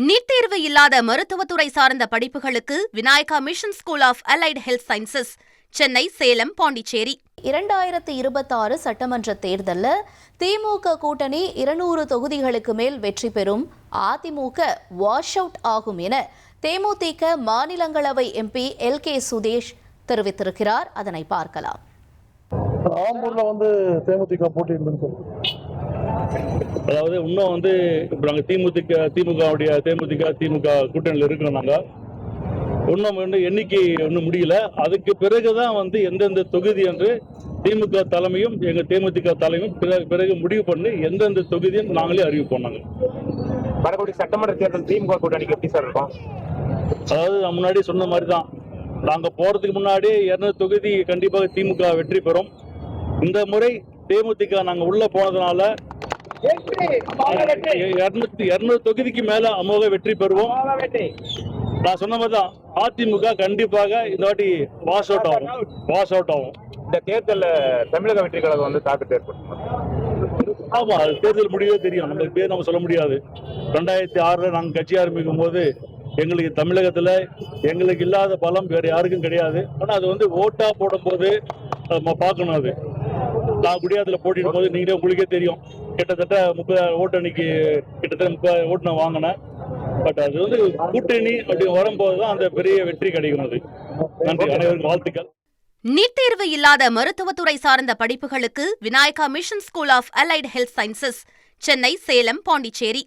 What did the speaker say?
NEET தேர்வு இல்லாத மருத்துவத்துறை சார்ந்த படிப்புகளுக்கு Vinayaka mission school of allied health sciences, Chennai, Salem, Pondicherry. 2026 சட்டமன்ற தேர்தலில் திமுக கூட்டணி 200 தொகுதிகளுக்கு மேல் வெற்றி பெறும், அதிமுக வாஷ் அவுட் ஆகும் என தேமுதிக மாநிலங்களவை எம்பி எல்.கே. சுதேஷ் தெரிவித்திருக்கிறார். அதனை பார்க்கலாம். ஆம்பூர்ல தேமுதிக போட்டியிட்டு அதாவது இன்னும் இப்போ நாங்கள் திமுக கூட்டணியில் இருக்கிறோம். நாங்கள் இன்னும் எண்ணிக்கை ஒன்றும் முடியல. அதுக்கு பிறகுதான் எந்தெந்த தொகுதி என்று திமுக தலைமையும் எங்க தேமுதிக தலைமையும் பிறகு முடிவு பண்ணி எந்தெந்த தொகுதியும் நாங்களே அறிவிப்போம். நாங்கள் வரக்கூடிய சட்டமன்ற தேர்தல் திமுக கூட்டணிக்கு எப்படி சார் இருக்கும்? அதாவது நான் முன்னாடி சொன்ன மாதிரி தான், நாங்கள் போறதுக்கு முன்னாடி 200 தொகுதி கண்டிப்பாக திமுக வெற்றி பெறும். இந்த முறை தேமுதிக நாங்க உள்ள போனதுனால 200 தொகுதிக்கு மேல அமோக வெற்றி பெறுவோம். நான் சொன்ன மாதிரி தான், அதிமுக கண்டிப்பாக இந்த வாட்டி வாஷ் அவுட் ஆகும். இந்த தேர்தலில் தமிழக வெற்றி கழகம் தாக்கத்தை ஏற்படுத்தும். ஆமா, அது தேர்தல் முடிவே தெரியும். நம்ம பேர் நம்ம சொல்ல முடியாது. 2006 நாங்க கட்சி ஆரம்பிக்கும் போது எங்களுக்கு தமிழகத்துல எங்களுக்கு இல்லாத பலம் வேற யாருக்கும் கிடையாது. ஆனா அது ஓட்டா போடும் போது நம்ம பார்க்கணும். அது நான் குடியாத்துல போட்டிடும் போது நீங்களே உங்களுக்கே தெரியும், கிட்டத்தட்ட 30 ஓட்டு அன்னைக்கு கிட்டத்தட்ட 30 ஓட்டு நான் வாங்கினேன். பட் அது கூட்டணி அப்படி வரும்போதுதான் அந்த பெரிய வெற்றி கிடைக்கும். அது நன்றி, அனைவருக்கும் வாழ்த்துக்கள். நீட் தேர்வு இல்லாத மருத்துவத்துறை சார்ந்த படிப்புகளுக்கு Vinayaka mission school of allied health sciences, Chennai, Salem, Pondicherry.